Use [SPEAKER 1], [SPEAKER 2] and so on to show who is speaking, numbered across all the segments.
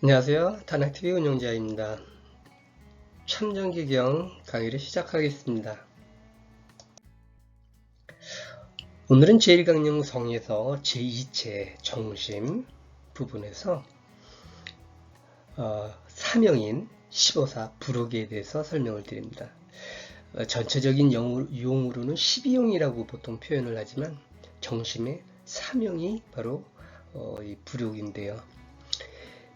[SPEAKER 1] 안녕하세요. 다나TV 운영자입니다. 참정기경 강의를 시작하겠습니다. 오늘은 제1강령성에서 제2체 정심 부분에서 사명인 15사 부록에 대해서 설명을 드립니다. 전체적인 용어로는 12용이라고 보통 표현을 하지만 정심의 사명이 바로 이 부록인데요.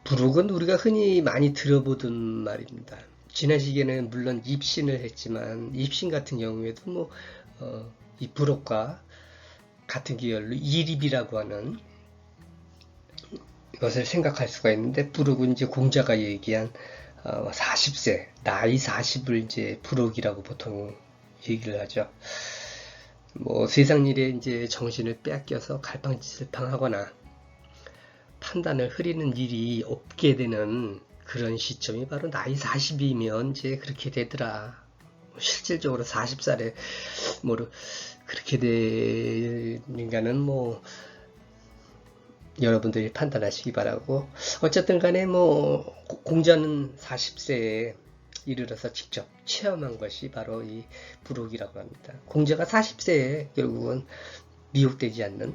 [SPEAKER 1] 부록은 우리가 흔히 많이 들어보던 말입니다. 지난 시기에는 물론 입신을 했지만 입신 같은 경우에도 이 부록과 같은 계열로 이립이라고 하는 것을 생각할 수가 있는데, 부록은 이제 공자가 얘기한 40세 나이 40을 이제 부록이라고 보통 얘기를 하죠. 세상 일에 이제 정신을 빼앗겨서 갈팡질팡하거나 판단을 흐리는 일이 없게 되는 그런 시점이 바로 나이 40이면 이제 그렇게 되더라. 실질적으로 40살에 그렇게 되는가는 여러분들이 판단하시기 바라고, 어쨌든 간에 공자는 40세에 이르러서 직접 체험한 것이 바로 이 부록이라고 합니다. 공자가 40세에 결국은 미혹되지 않는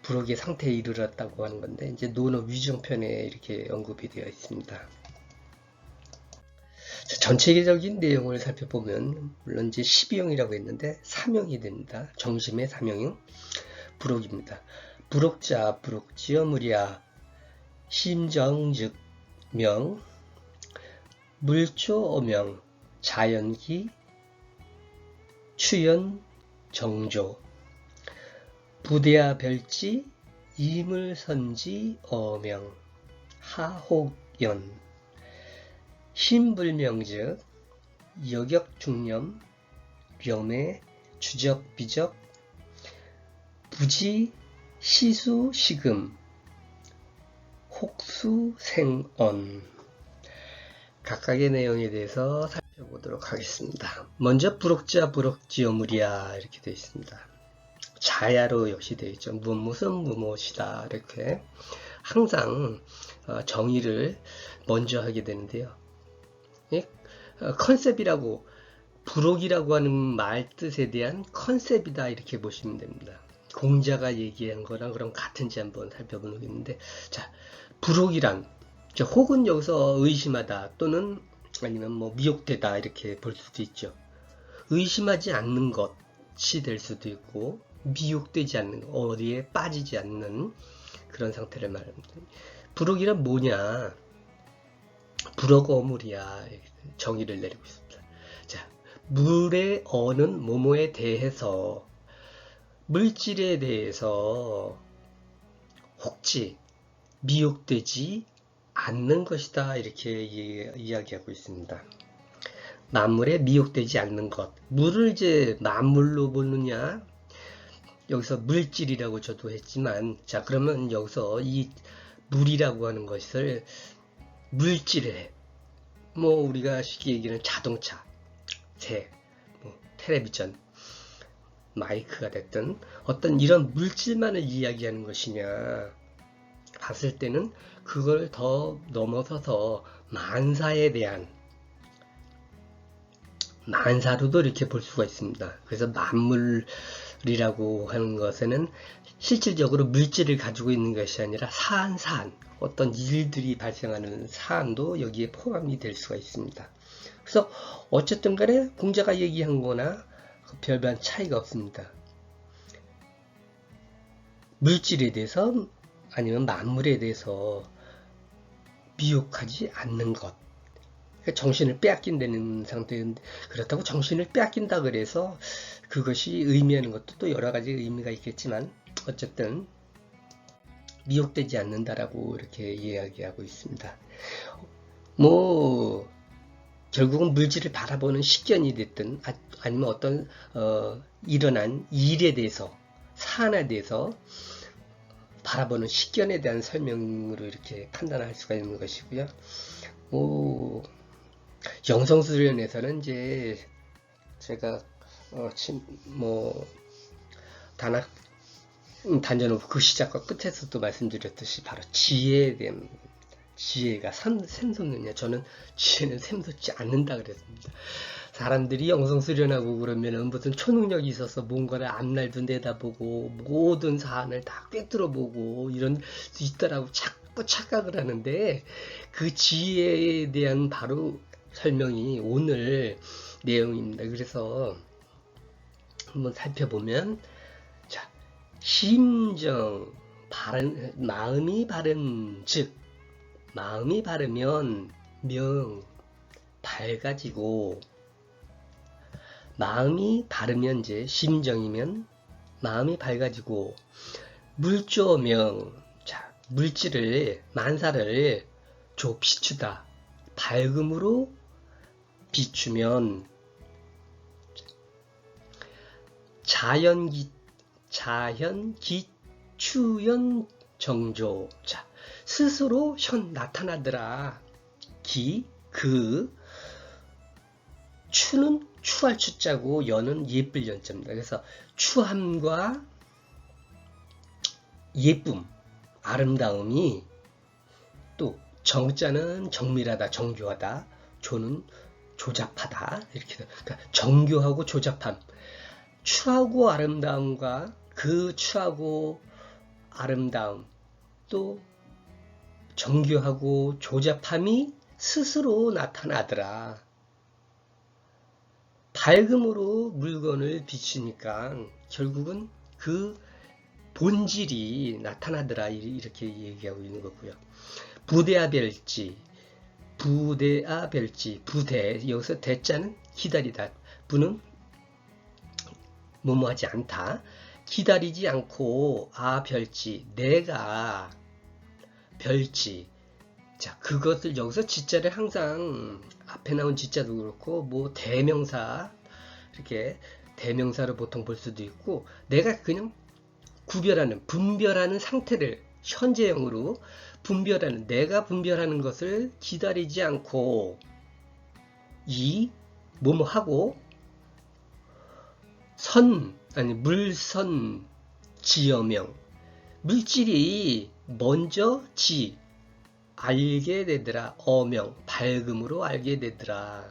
[SPEAKER 1] 부록의 상태에 이르렀다고 하는 건데, 이제 논어 위정편에 이렇게 언급이 되어 있습니다. 전체적인 내용을 살펴보면 물론 이제 12용이라고 했는데 3용이 됩니다. 정심의 3용은 부록입니다. 부록자 부록지어무리야 심정즉 명 물조어명 자연기 추연 정조 부대야 별지 이물선지 어명 하혹연 신불명즉 여격중념 묘매 주적비적 부지 시수시금 혹수생언. 각각의 내용에 대해서 살펴보도록 하겠습니다. 먼저 부록자 부록지어무리야 이렇게 되어 있습니다. 자야로 역시 되어 있죠. 무엇은 무엇이다 이렇게 항상 정의를 먼저 하게 되는데요. 컨셉이라고, 부록이라고 하는 말 뜻에 대한 컨셉이다 이렇게 보시면 됩니다. 공자가 얘기한 거랑 그럼 같은지 한번 살펴보겠는데, 자, 부록이란, 혹은 여기서 의심하다 또는 아니면 미혹되다 이렇게 볼 수도 있죠. 의심하지 않는 것이 될 수도 있고, 미혹되지 않는, 어디에 빠지지 않는 그런 상태를 말합니다. 부록이란 뭐냐? 부록어물이야 정의를 내리고 있습니다. 자, 물의 어는 뭐뭐에 대해서, 물질에 대해서 혹지 미혹되지 않는 것이다 이렇게 이야기하고 있습니다. 만물에 미혹되지 않는 것, 물을 이제 만물로 보느냐, 여기서 물질이라고 저도 했지만, 자 그러면 여기서 이 물이라고 하는 것을 물질에, 우리가 쉽게 얘기하는 자동차, 새, 텔레비전, 마이크가 됐든 어떤 이런 물질만을 이야기하는 것이냐 봤을 때는 그걸 더 넘어서서 만사에 대한, 만사로도 이렇게 볼 수가 있습니다. 그래서 만물이라고 하는 것에는 실질적으로 물질을 가지고 있는 것이 아니라 사안, 어떤 일들이 발생하는 사안도 여기에 포함이 될 수가 있습니다. 그래서 어쨌든 간에 공자가 얘기한 거나 별반 차이가 없습니다. 물질에 대해서 아니면 만물에 대해서 미혹하지 않는 것, 정신을 빼앗긴다는 상태인데, 그렇다고 정신을 빼앗긴다 그래서 그것이 의미하는 것도 또 여러 가지 의미가 있겠지만 어쨌든 미혹되지 않는다라고 이렇게 이야기하고 있습니다. 결국은 물질을 바라보는 식견이 됐든 아니면 어떤 일어난 일에 대해서, 사안에 대해서 바라보는 식견에 대한 설명으로 이렇게 판단할 수가 있는 것이고요. 영성수련에서는 이제 제가 단전오브 그 시작과 끝에서도 말씀드렸듯이 바로 지혜에 대한, 지혜가 샘솟느냐? 저는 지혜는 샘솟지 않는다 그랬습니다. 사람들이 영성 수련하고 그러면은 무슨 초능력이 있어서 뭔가를 앞날도 내다보고 모든 사안을 다 꿰뚫어보고 이런 수 있다라고 자꾸 착각을 하는데, 그 지혜에 대한 바로 설명이 오늘 내용입니다. 그래서 한번 살펴보면, 자, 심정, 마음이 바른 즉, 마음이 바르면 명, 밝아지고, 마음이 바르면 이제 심정이면 마음이 밝아지고, 물조명, 자, 물질을, 만사를 비추다, 밝음으로 비추면, 자현기추현 정조. 자, 스스로 현 나타나더라. 추는 추할 추자고, 연은 예쁠 연자입니다. 그래서 추함과 예쁨, 아름다움이, 또 정자는 정밀하다, 정교하다, 조는 조잡하다, 이렇게. 그러니까 정교하고 조잡함, 추하고 아름다움과 그 추하고 아름다움, 또 정교하고 조잡함이 스스로 나타나더라. 밝음으로 물건을 비추니까 결국은 그 본질이 나타나더라, 이렇게 얘기하고 있는 거고요. 부대아별지, 부대, 여기서 대자는 기다리다, 부는 뭐뭐하지 않다, 기다리지 않고, 별지, 내가 별지. 자, 그것을 여기서 지자를 항상 앞에 나온 지자도 그렇고, 뭐 대명사, 이렇게 대명사로 보통 볼 수도 있고, 내가 그냥 분별하는 상태를 현재형으로 내가 분별하는 것을 기다리지 않고, 뭐뭐 하고, 물선 지어명, 물질이 먼저 알게 되더라. 어명, 밝음으로 알게 되더라.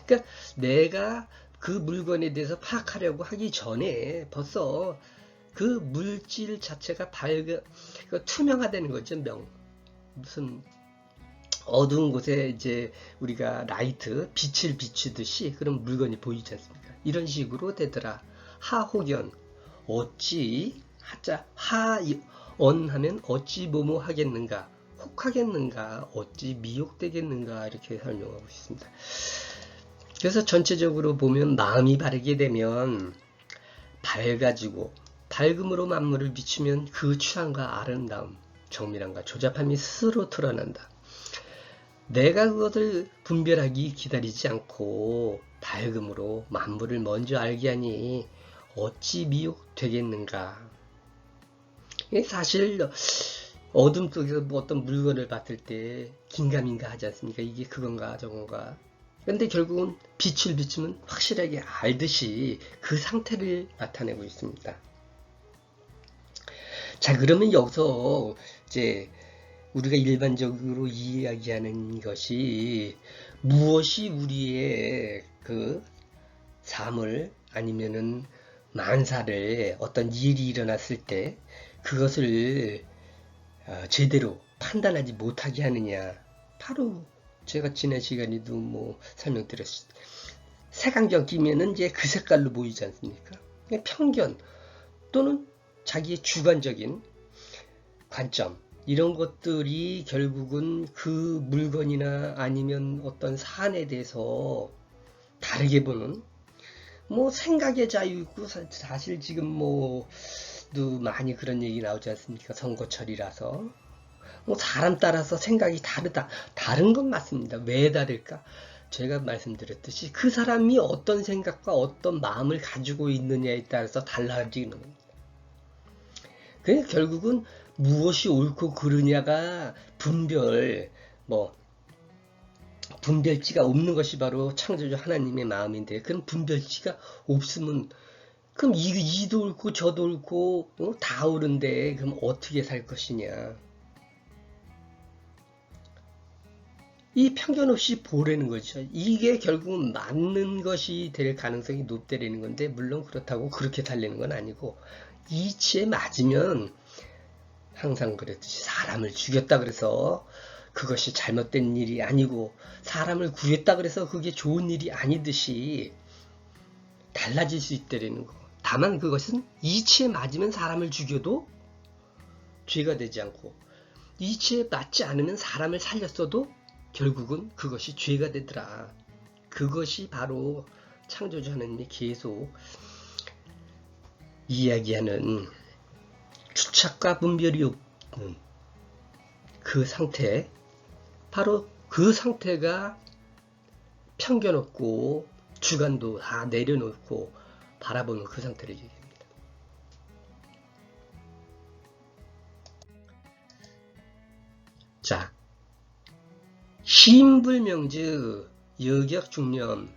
[SPEAKER 1] 그러니까 내가 그 물건에 대해서 파악하려고 하기 전에 벌써 그 물질 자체가 투명화되는 거죠. 무슨 어두운 곳에 이제 우리가 라이트, 빛을 비추듯이 그런 물건이 보이지 않습니까? 이런 식으로 되더라. 하호견, 어찌, 하언하면 어찌 뭐뭐 하겠는가, 혹하겠는가, 어찌 미혹되겠는가, 이렇게 설명하고 있습니다. 그래서 전체적으로 보면 마음이 바르게 되면 밝아지고, 밝음으로 만물을 비추면 그 취함과 아름다움, 정밀함과 조잡함이 스스로 드러난다. 내가 그것을 분별하기 기다리지 않고 밝음으로 만물을 먼저 알게 하니 어찌 미혹되겠는가. 사실 어둠 속에서 어떤 물건을 봤을 때 긴가민가 하지 않습니까? 이게 그건가 저건가. 근데 결국은 빛을 비추면 확실하게 알듯이 그 상태를 나타내고 있습니다. 자, 그러면 여기서 이제 우리가 일반적으로 이야기하는 것이, 무엇이 우리의 그 삶을, 아니면은 만사를, 어떤 일이 일어났을 때 그것을 제대로 판단하지 못하게 하느냐. 바로 제가 지난 시간에도 설명드렸죠. 색안경 끼면은 이제 그 색깔로 보이지 않습니까? 편견 또는 자기의 주관적인 관점, 이런 것들이 결국은 그 물건이나 아니면 어떤 사안에 대해서 다르게 보는, 생각의 자유 있고, 사실 지금 또 많이 그런 얘기 나오지 않습니까? 선거철이라서 사람 따라서 생각이 다른 건 맞습니다. 왜 다를까? 제가 말씀드렸듯이 그 사람이 어떤 생각과 어떤 마음을 가지고 있느냐에 따라서 달라지는 겁니다. 그러니까 결국은 무엇이 옳고 그르냐가 분별지가 없는 것이 바로 창조주 하나님의 마음인데, 그런 분별지가 없으면, 그럼 이도 옳고 저도 옳고 다 옳은데 그럼 어떻게 살 것이냐. 이 편견 없이 보라는 거죠. 이게 결국은 맞는 것이 될 가능성이 높다라는 건데, 물론 그렇다고 그렇게 살리는 건 아니고, 이치에 맞으면 항상 그랬듯이 사람을 죽였다 그래서 그것이 잘못된 일이 아니고, 사람을 구했다 그래서 그게 좋은 일이 아니듯이 달라질 수 있다라는 거. 다만 그것은 이치에 맞으면 사람을 죽여도 죄가 되지 않고, 이치에 맞지 않으면 사람을 살렸어도 결국은 그것이 죄가 되더라. 그것이 바로 창조주 하나님이 계속 이야기하는 주착과 분별이 없는 그 상태, 바로 그 상태가 편견 없고 주관도 다 내려놓고 바라보는 그 상태를 얘기합니다. 자, 시인불명즉 여격중념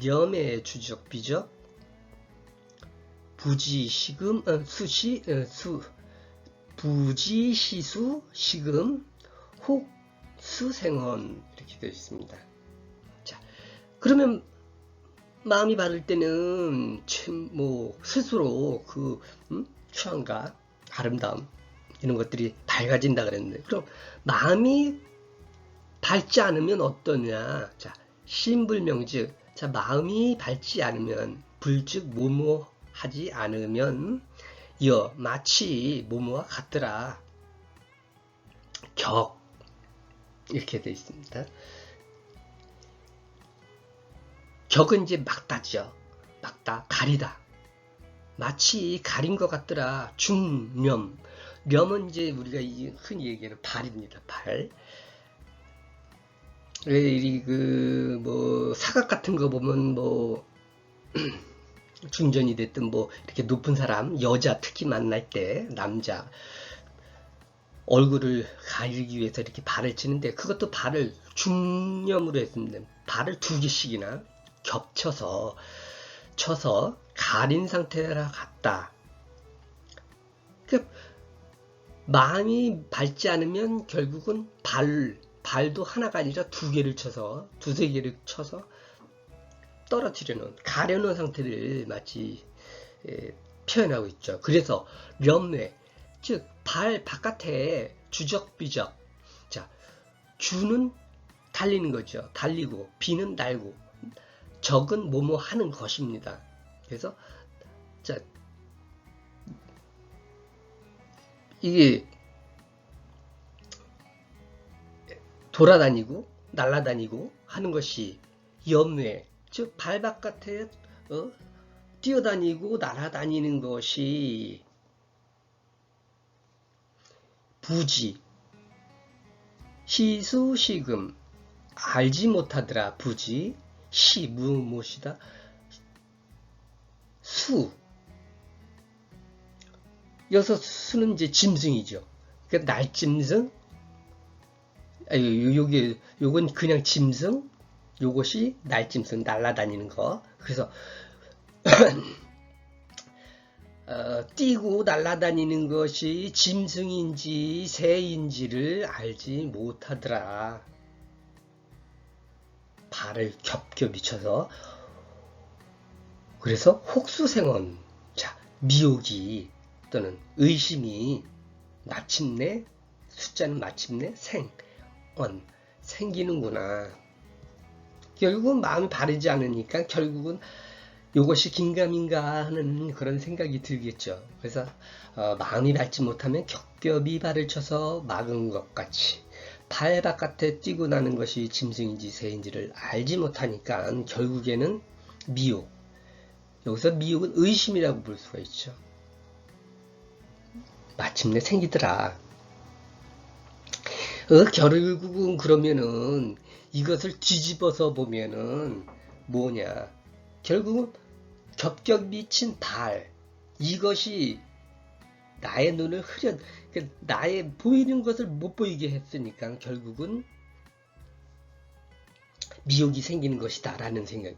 [SPEAKER 1] 염의 주적 비적 부지시금 부지시수 시금 혹수생헌 이렇게 되어 있습니다. 자, 그러면 마음이 바를 때는 참 뭐 스스로 그 추함과 아름다움 이런 것들이 밝아진다 그랬는데, 그럼 마음이 밝지 않으면 어떠냐? 자, 신불명즉, 자, 마음이 밝지 않으면 불즉 뭐뭐하지 않으면 마치 뭐뭐와 같더라. 격 이렇게 되어 있습니다. 격은 이제 막다죠. 막다, 가리다. 마치 가린 것 같더라. 중념. 념은 이제 우리가 흔히 얘기하는 발입니다. 발. 뭐 사각 같은 거 보면 뭐 중전이 됐든 뭐 이렇게 높은 사람, 여자 특히 만날 때 남자 얼굴을 가리기 위해서 이렇게 발을 치는데, 그것도 발을 중념으로 했습니다. 발을 두 개씩이나 겹쳐서 쳐서 가린 상태라 같다. 그러니까 마음이 밝지 않으면 결국은 발도 하나가 아니라 두 개를 쳐서, 두세 개를 쳐서 떨어뜨려놓은, 가려놓은 상태를 마치 표현하고 있죠. 그래서 렴뇌, 즉 발 바깥에 주적비적. 자, 주는 달리는 거죠. 달리고, 비는 날고, 적은 뭐뭐 하는 것입니다. 그래서 자, 이게 돌아다니고 날아다니고 하는 것이 염뇌, 즉 발 바깥에 뛰어다니고 날아다니는 것이 부지, 시수시금, 알지 못하더라. 부지, 시 무엇이다, 수, 여기서 수는 이제 짐승이죠. 그러니까 날짐승, 요건 그냥 짐승, 요것이 날짐승, 날아다니는 거. 그래서 뛰고 날아다니는 것이 짐승인지 새인지를 알지 못하더라. 발을 겹겹이 쳐서. 그래서 혹수생언, 자, 미혹이 또는 의심이 마침내, 숫자는 마침내 생기는구나. 결국은 마음이 바르지 않으니까 결국은 이것이 긴가민가 하는 그런 생각이 들겠죠. 그래서 마음이 밝지 못하면 겹겹이 발을 쳐서 막은 것 같이 발 바깥에 뛰고 나는 것이 짐승인지 새인지를 알지 못하니까 결국에는 미혹, 여기서 미혹은 의심이라고 볼 수가 있죠. 마침내 생기더라. 결국은 그러면은 이것을 뒤집어서 보면은 뭐냐, 결국은 겹겹이 친 발, 이것이 나의 눈을 나의 보이는 것을 못 보이게 했으니까 결국은 미혹이 생기는 것이다 라는 생각.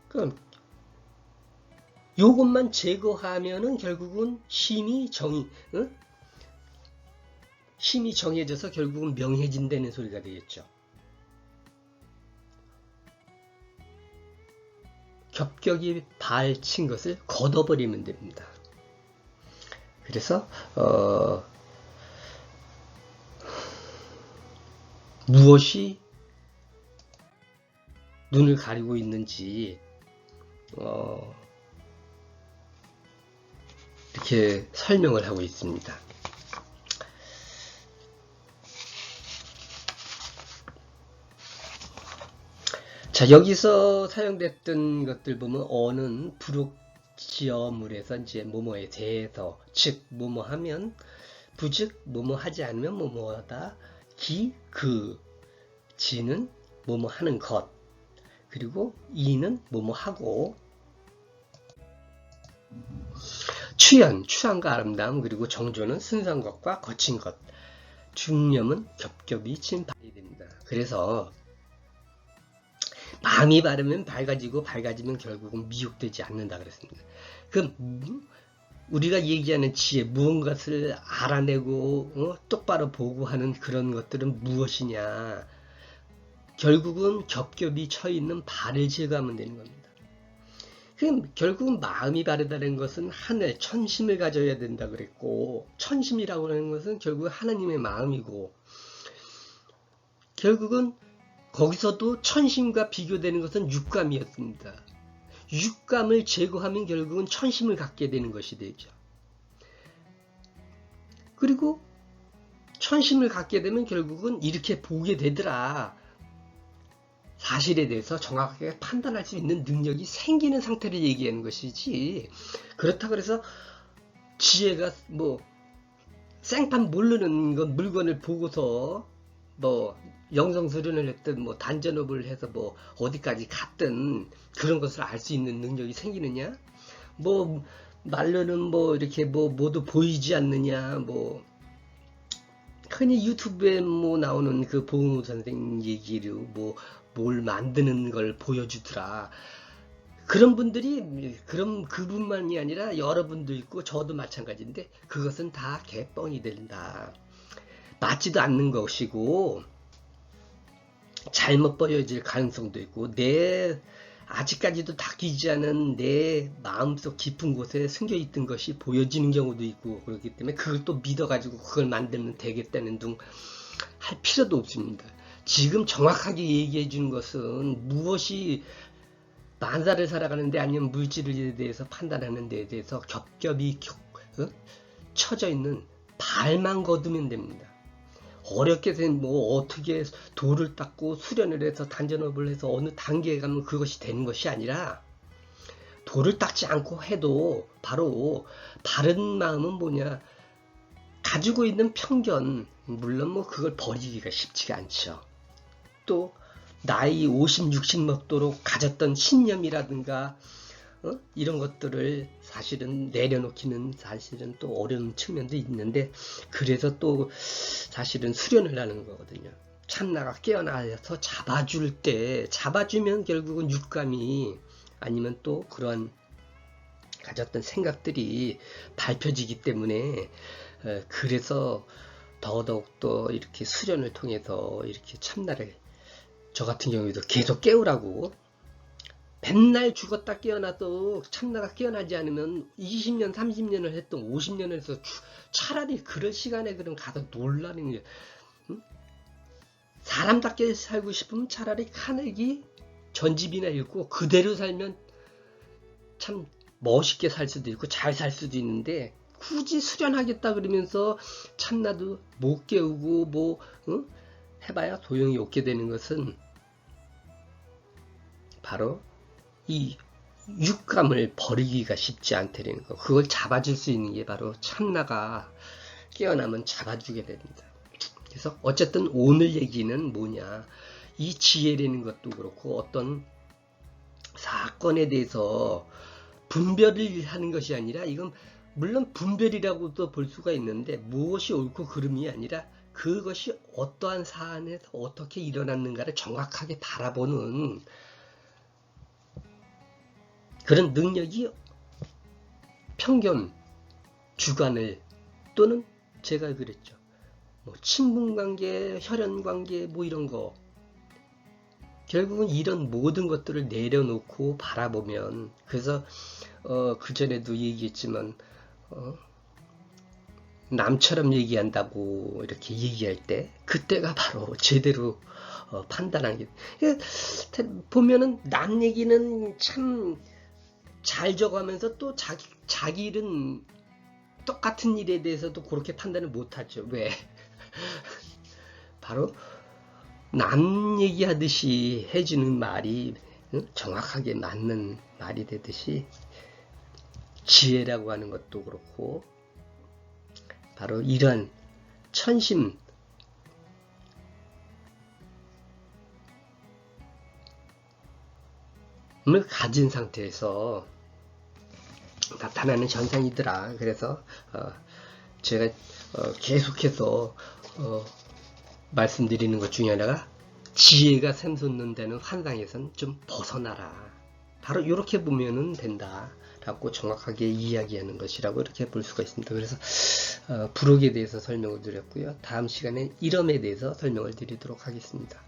[SPEAKER 1] 그럼 요것만 제거하면은 결국은 심의 정의, 힘이 정해져서 결국은 명해진다는 소리가 되겠죠. 겹격이 발친 것을 걷어버리면 됩니다. 그래서 무엇이 눈을 가리고 있는지 이렇게 설명을 하고 있습니다. 자, 여기서 사용됐던 것들 보면 어는 부록지어물에서 이제 뭐뭐에 대해서, 즉 뭐뭐 하면, 부즉 뭐뭐 하지 않으면 뭐뭐하다, 기, 그, 지는 뭐뭐 하는 것, 그리고 이는 뭐뭐 하고, 추연, 추함과 아름다움, 그리고 정조는 순수한 것과 거친 것, 중념은 겹겹이 친 발이 됩니다. 그래서 마음이 바르면 밝아지고 밝아지면 결국은 미혹되지 않는다 그랬습니다. 그 우리가 얘기하는 지혜, 무언가를 알아내고 똑바로 보고 하는 그런 것들은 무엇이냐? 결국은 겹겹이 쳐 있는 발을 제거하면 되는 겁니다. 그럼 결국은 마음이 바르다는 것은 하늘, 천심을 가져야 된다 그랬고, 천심이라고 하는 것은 결국 하나님의 마음이고, 결국은 거기서도 천심과 비교되는 것은 육감이었습니다. 육감을 제거하면 결국은 천심을 갖게 되는 것이 되죠. 그리고 천심을 갖게 되면 결국은 이렇게 보게 되더라. 사실에 대해서 정확하게 판단할 수 있는 능력이 생기는 상태를 얘기하는 것이지, 그렇다고 해서 지혜가 뭐 생판 모르는 건 물건을 보고서 뭐 영성수련을 했든 뭐 단전업을 해서 뭐 어디까지 갔든 그런 것을 알 수 있는 능력이 생기느냐? 뭐 말로는 뭐 이렇게 뭐 모두 보이지 않느냐? 뭐 흔히 유튜브에 뭐 나오는 그 보은우 선생 얘기로 뭐 뭘 만드는 걸 보여주더라. 그런 분들이, 그런 그분만이 아니라 여러분도 있고 저도 마찬가지인데, 그것은 다 개뻥이 된다. 맞지도 않는 것이고 잘못 보여질 가능성도 있고, 아직까지도 닫히지 않은 내 마음속 깊은 곳에 숨겨있던 것이 보여지는 경우도 있고, 그렇기 때문에 그걸 또 믿어가지고 그걸 만들면 되겠다는 둥 할 필요도 없습니다. 지금 정확하게 얘기해 주는 것은 무엇이 만사를 살아가는데 아니면 물질에 대해서 판단하는 데에 대해서 겹겹이 쳐져 있는 발만 거두면 됩니다. 어렵게 된 뭐 어떻게 돌을 닦고 수련을 해서 단전업을 해서 어느 단계에 가면 그것이 되는 것이 아니라, 돌을 닦지 않고 해도 바로 바른 마음은 뭐냐, 가지고 있는 편견, 물론 뭐 그걸 버리기가 쉽지가 않죠. 또 나이 50, 60 먹도록 가졌던 신념이라든가 이런 것들을 사실은 내려놓기는 사실은 또 어려운 측면도 있는데, 그래서 또 사실은 수련을 하는 거거든요. 참나가 깨어나서 잡아주면 결국은 육감이, 아니면 또 그런 가졌던 생각들이 밝혀지기 때문에, 그래서 더더욱더 이렇게 수련을 통해서 이렇게 참나를, 저 같은 경우에도 계속 깨우라고, 맨날 죽었다 깨어나도 참나가 깨어나지 않으면 20년, 30년을 했던 50년을 해서 차라리 그럴 시간에 그럼 가서 놀라는 게, 사람답게 살고 싶으면 차라리 카네기 전집이나 읽고 그대로 살면 참 멋있게 살 수도 있고 잘 살 수도 있는데, 굳이 수련하겠다 그러면서 참나도 못 깨우고 뭐 해봐야 소용이 없게 되는 것은 바로 이 육감을 버리기가 쉽지 않다는 거. 그걸 잡아줄 수 있는 게 바로 참나가 깨어나면 잡아주게 됩니다. 그래서 어쨌든 오늘 얘기는 뭐냐, 이 지혜라는 것도 그렇고 어떤 사건에 대해서 분별을 하는 것이 아니라, 이건 물론 분별이라고도 볼 수가 있는데, 무엇이 옳고 그름이 아니라 그것이 어떠한 사안에서 어떻게 일어났는가를 정확하게 바라보는 그런 능력이 편견, 주관을, 또는 제가 그랬죠, 뭐 친분관계, 혈연관계 뭐 이런 거 결국은 이런 모든 것들을 내려놓고 바라보면 그래서 그전에도 얘기했지만 남처럼 얘기한다고 이렇게 얘기할 때 그때가 바로 제대로 판단하는 게 보면은 남 얘기는 참 잘 적어가면서 또 자기 일은 똑같은 일에 대해서도 그렇게 판단을 못하죠. 왜? 바로 남 얘기하듯이 해주는 말이 정확하게 맞는 말이 되듯이 지혜라고 하는 것도 그렇고 바로 이런 천심을 가진 상태에서 나타나는 현상이더라. 그래서 제가 계속해서 말씀드리는 것 중에 하나가 지혜가 샘솟는다는 환상에선 좀 벗어나라. 바로 이렇게 보면은 된다. 라고 정확하게 이야기하는 것이라고 이렇게 볼 수가 있습니다. 그래서 부록에 대해서 설명을 드렸고요. 다음 시간에 일엄에 대해서 설명을 드리도록 하겠습니다.